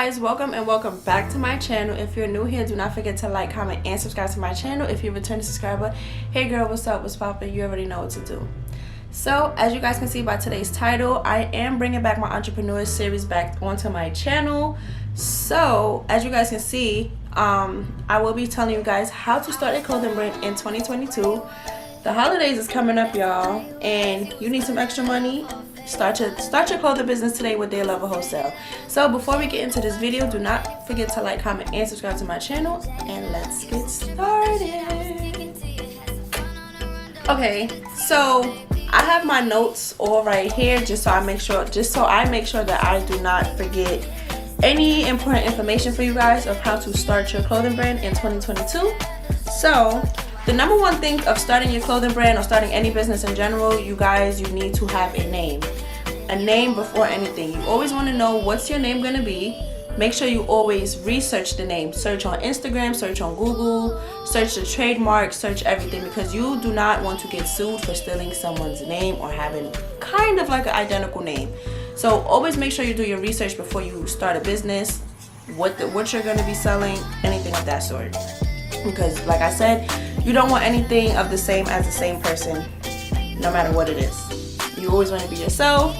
guys, welcome back to my channel. If you're new here, do not forget to like, comment, and subscribe to my channel. If you're a returning subscriber, hey girl, what's up, what's poppin', you already know what to do. So as you guys can see by today's title, I am bringing back my entrepreneur series back onto my channel. So as you guys can see, I will be telling you guys how to start a clothing brand in 2022. The holidays is coming up, y'all, and you need some extra money. Start your clothing business today with their Love of Wholesale. So before we get into this video, do not forget to like, comment, and subscribe to my channel, and let's get started. Okay, so I have my notes all right here just so I make sure that I do not forget any important information for you guys of how to start your clothing brand in 2022. So the number one thing of starting your clothing brand or starting any business in general, you guys, you need to have a name. A name before anything. You always want to know what's your name going to be. Make sure you always research the name. Search on Instagram, search on Google, search the trademark, search everything, because you do not want to get sued for stealing someone's name or having kind of like an identical name. So always make sure you do your research before you start a business, what you're going to be selling, anything of that sort. Because like I said, you don't want anything of the same as the same person, no matter what it is. You always want to be yourself,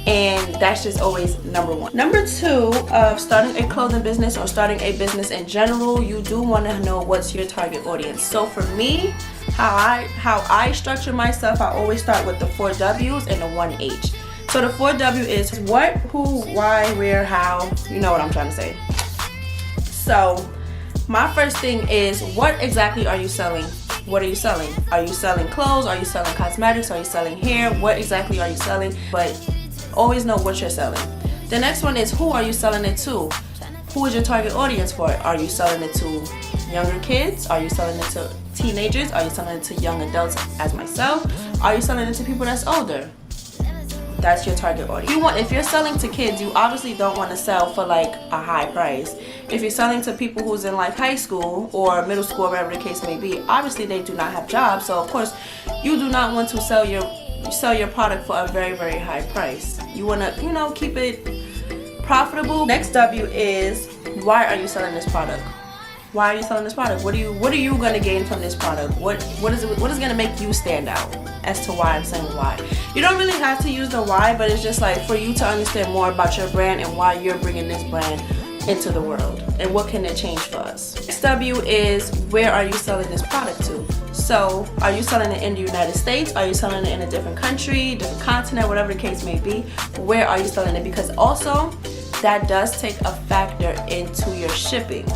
and that's just always number one. Number two of starting a clothing business or starting a business in general, you do want to know what's your target audience. So for me, how I structure myself, I always start with the 4 W's and the 1 H. So the 4 W is what, who, why, where, how. You know what I'm trying to say. So my first thing is, what exactly are you selling? What are you selling? Are you selling clothes? Are you selling cosmetics? Are you selling hair? What exactly are you selling? But always know what you're selling. The next one is, who are you selling it to? Who is your target audience for it? Are you selling it to younger kids? Are you selling it to teenagers? Are you selling it to young adults as myself? Are you selling it to people that's older? That's your target audience. If you're selling to kids, you obviously don't want to sell for like a high price. If you're selling to people who's in like high school or middle school, wherever the case may be, obviously they do not have jobs. So of course, you do not want to sell your product for a very, very high price. You want to, keep it profitable. Next W is, why are you selling this product? Why are you selling this product? What are you going to gain from this product? What is going to make you stand out? As to why I'm saying why. You don't really have to use the why, but it's just like for you to understand more about your brand and why you're bringing this brand into the world and what can it change for us. Next W is, where are you selling this product to? So are you selling it in the United States? Are you selling it in a different country, different continent, whatever the case may be? Where are you selling it? Because also that does take a factor into your shipping.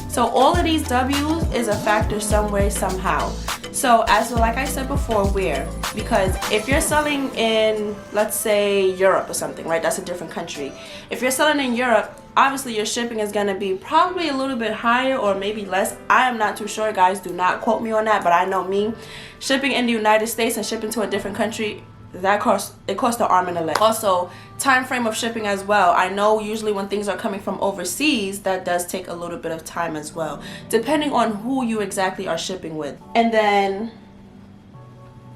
So all of these W's is a factor some way, somehow. So like I said before, where? Because if you're selling in, let's say, Europe or something, right? That's a different country. If you're selling in Europe, obviously your shipping is going to be probably a little bit higher or maybe less. I am not too sure, guys. Do not quote me on that, but I know me. Shipping in the United States and shipping to a different country, it costs an arm and a leg. Also, time frame of shipping as well. I know usually when things are coming from overseas, that does take a little bit of time as well, depending on who you exactly are shipping with. And then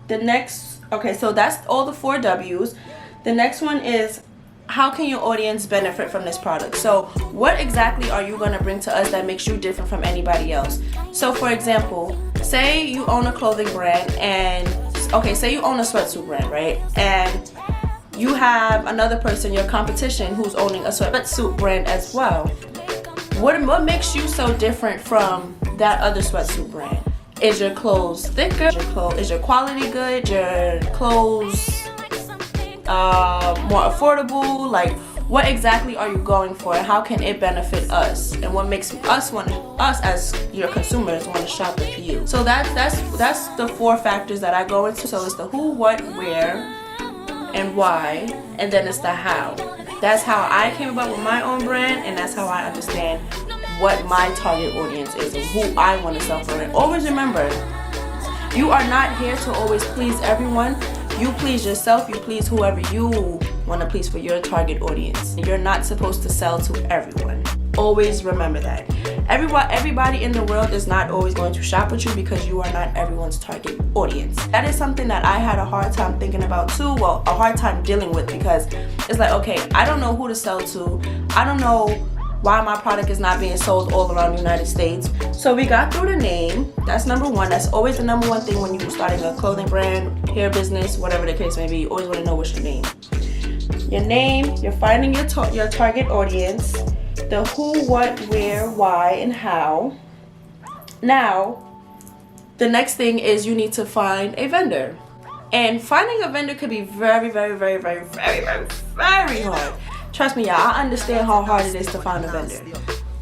the next, okay, so that's all the 4 W's. The next one is, how can your audience benefit from this product? So what exactly are you going to bring to us that makes you different from anybody else? So for example, say you own a clothing brand say you own a sweatsuit brand, right? And you have another person, your competition, who's owning a sweatsuit brand as well. What makes you so different from that other sweatsuit brand? Is your clothes thicker? Is your quality good? Your clothes more affordable? Like, what exactly are you going for, and how can it benefit us? And what makes us as your consumers want to shop with you? So that's the 4 factors that I go into. So it's the who, what, where, and why, and then it's the how. That's how I came about with my own brand, and that's how I understand what my target audience is and who I want to sell for. And always remember, you are not here to always please everyone. You please yourself, you please whoever you want to please for your target audience. You're not supposed to sell to everyone. Always remember that. Everybody in the world is not always going to shop with you because you are not everyone's target audience. That is something that I had a hard time thinking about too. Well, a hard time dealing with, because it's like, okay, I don't know who to sell to. I don't know why my product is not being sold all around the United States. So we got through the name. That's number one. That's always the number one thing when you're starting a clothing brand, hair business, whatever the case may be. You always want to know what's your name. Your name, you're finding your target audience, the who, what, where, why, and how. Now, the next thing is you need to find a vendor. And finding a vendor could be very, very, very, very, very, very, very hard. Trust me, y'all, I understand how hard it is to find a vendor.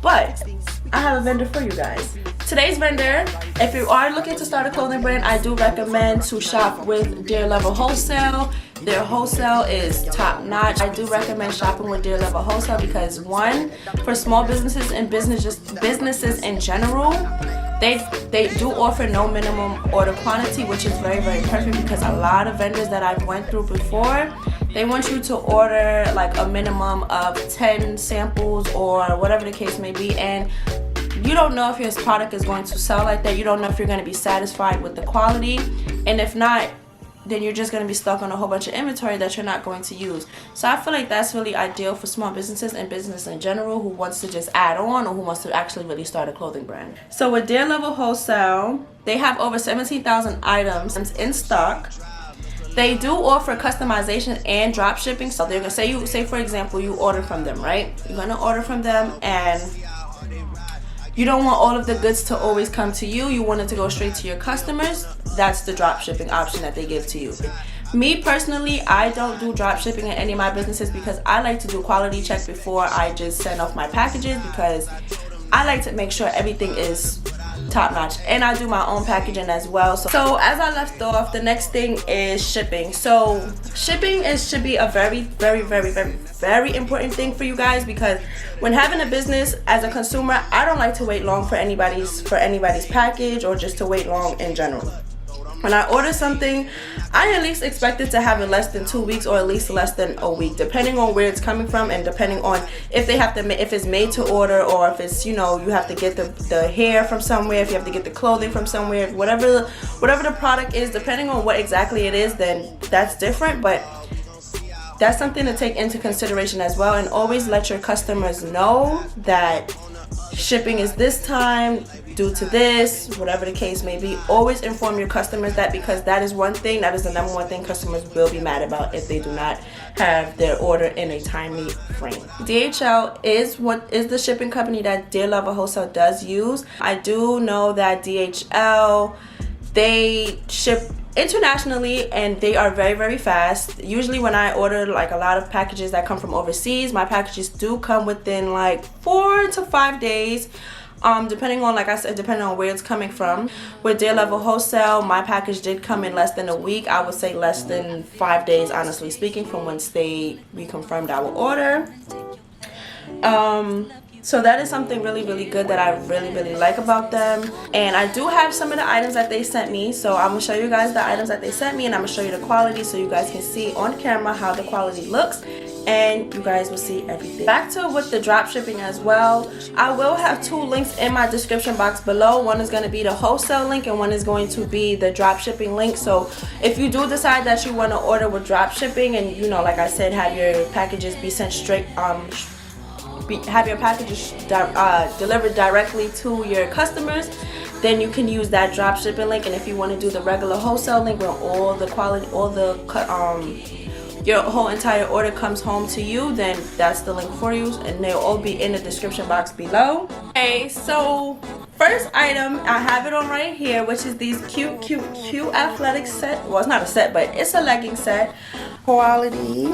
But I have a vendor for you guys. Today's vendor, if you are looking to start a clothing brand, I do recommend to shop with Dear Level Wholesale. Their wholesale is top notch. I do recommend shopping with Dear Level Wholesale because one, for small businesses and businesses in general, they do offer no minimum order quantity, which is very, very perfect because a lot of vendors that I've went through before, they want you to order like a minimum of 10 samples or whatever the case may be, and you don't know if your product is going to sell like that. You don't know if you're going to be satisfied with the quality, and if not, then you're just going to be stuck on a whole bunch of inventory that you're not going to use. So I feel like that's really ideal for small businesses and business in general who wants to just add on or who wants to actually really start a clothing brand. So with Dear Level Wholesale, they have over 17,000 items in stock. They do offer customization and drop shipping. So they're going to say for example, you order from them, right? You're going to order from them and you don't want all of the goods to always come to you. You want it to go straight to your customers. That's the drop shipping option that they give to you. Me personally, I don't do drop shipping in any of my businesses because I like to do quality check before I just send off my packages because I like to make sure everything is top notch, and I do my own packaging as well. So as I left off, the next thing is shipping. So shipping should be a very, very, very, very, very important thing for you guys because when having a business as a consumer, I don't like to wait long for anybody's package or just to wait long in general. When I order something, I at least expect it to have it less than 2 weeks or at least less than a week, depending on where it's coming from and depending on if it's made to order or if it's, you know, you have to get the hair from somewhere, if you have to get the clothing from somewhere, whatever the product is, depending on what exactly it is, then that's different. But that's something to take into consideration as well, and always let your customers know that shipping is this time due to this, whatever the case may be. Always inform your customers that, because that is the number one thing customers will be mad about if they do not have their order in a timely frame. DHL is the shipping company that Dear Level Wholesale does use. I do know that DHL, they ship internationally and they are very, very fast. Usually when I order like a lot of packages that come from overseas, my packages do come within like 4 to 5 days, depending on, like I said, depending on where it's coming from. With Dear Level Wholesale, my package did come in less than a week. I would say less than 5 days, honestly speaking, from once we confirmed our order. So that is something really, really good that I really, really like about them. And I do have some of the items that they sent me. So I'm going to show you guys the items that they sent me, and I'm going to show you the quality so you guys can see on camera how the quality looks. And you guys will see everything. Back to with the drop shipping as well, I will have 2 links in my description box below. One is going to be the wholesale link and one is going to be the drop shipping link. So if you do decide that you want to order with drop shipping and, you know, like I said, have your packages be sent straight, have your packages delivered directly to your customers, then you can use that drop shipping link. And if you want to do the regular wholesale link where all the quality, your whole entire order comes home to you, then that's the link for you, and they'll all be in the description box below. Okay, so first item, I have it on right here, which is these cute athletic set. Well, it's not a set, but it's a legging set. Quality.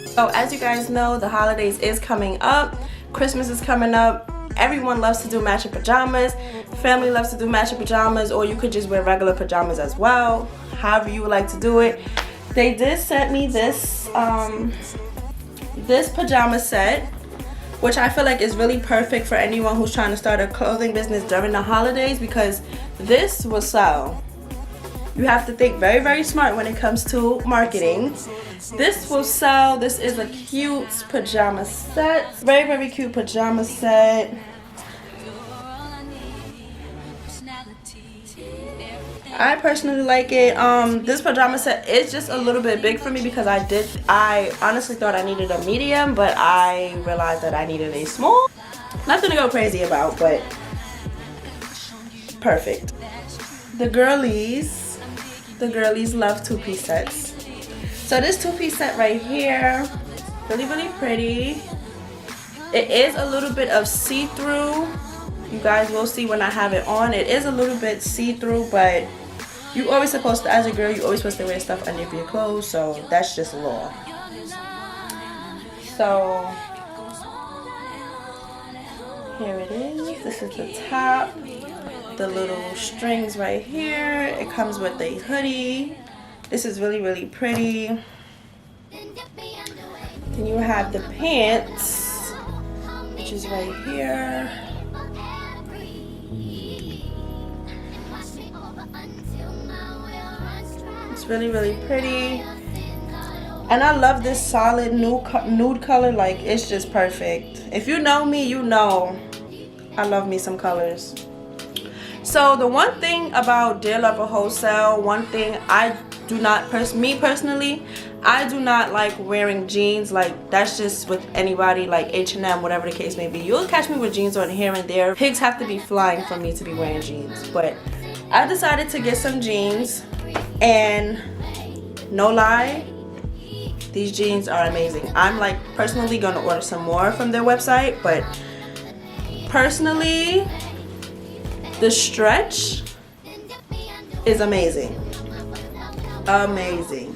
So as you guys know, the holidays is coming up. Christmas is coming up. Everyone loves to do matching pajamas. Family loves to do matching pajamas, or you could just wear regular pajamas as well. However you would like to do it. They did send me this this pajama set, which I feel like is really perfect for anyone who's trying to start a clothing business during the holidays, because this will sell. You have to think very, very smart when it comes to marketing. This will sell. This is a cute pajama set. Very, very cute pajama set. I personally like it. This pajama set is just a little bit big for me because I honestly thought I needed a medium, but I realized that I needed a small. Nothing to go crazy about, but perfect. The girlies love two-piece sets. So this two-piece set right here, really, really pretty. It is a little bit of see-through. You guys will see when I have it on. It is a little bit see-through, but you always supposed to, as a girl, you always supposed to wear stuff underneath your clothes, so that's just law. So here it is. This is the top. The little strings right here. It comes with a hoodie. This is really, really pretty. Then you have the pants, which is right here. It's really, really pretty. And I love this solid nude color. Like, it's just perfect. If you know me, you know I love me some colors. So the one thing about Dear Lover Wholesale, one thing I do not, me personally, I do not like wearing jeans. Like, that's just with anybody, like H&M, whatever the case may be. You'll catch me with jeans on here and there. Pigs have to be flying for me to be wearing jeans. But I decided to get some jeans, and no lie, these jeans are amazing. I'm like personally gonna order some more from their website, but personally, the stretch is amazing. Amazing.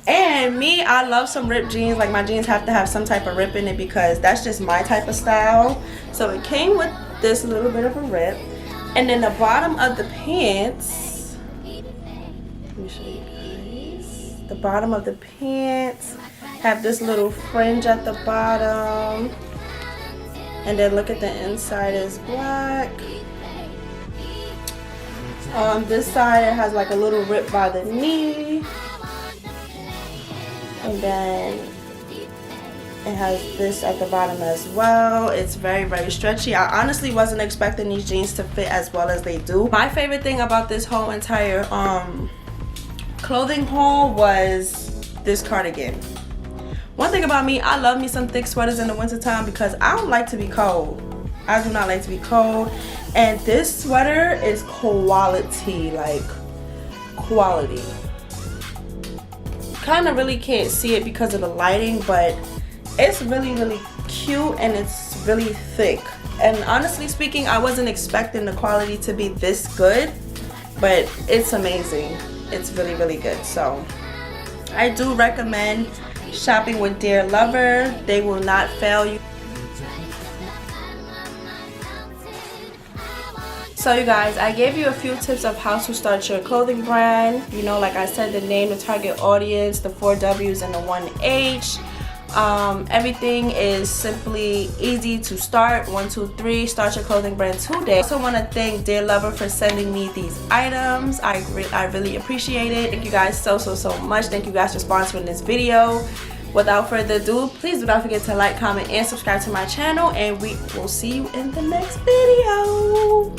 And me, I love some ripped jeans. Like, my jeans have to have some type of rip in it because that's just my type of style. So it came with this little bit of a rip. And then the bottom of the pants, let me show you guys. The bottom of the pants have this little fringe at the bottom. And then look at the inside is black. On this side, it has like a little rip by the knee. And then it has this at the bottom as well. It's very, very stretchy. I honestly wasn't expecting these jeans to fit as well as they do. My favorite thing about this whole entire clothing haul was this cardigan. One thing about me, I love me some thick sweaters in the wintertime because I don't like to be cold. I do not like to be cold. And this sweater is quality, like quality. Kind of really can't see it because of the lighting, but it's really, really cute and it's really thick. And honestly speaking, I wasn't expecting the quality to be this good, but it's amazing. It's really, really good. So I do recommend shopping with Dear Lover. They will not fail you. So you guys, I gave you a few tips of how to start your clothing brand. You know, like I said, the name, the target audience, the 4 W's and the 1 H. Everything is simply easy to start. 1, 2, 3, start your clothing brand today. I also want to thank Dear Lover for sending me these items. I really appreciate it. Thank you guys so much. Thank you guys for sponsoring this video. Without further ado, please do not forget to like, comment, and subscribe to my channel, and we will see you in the next video.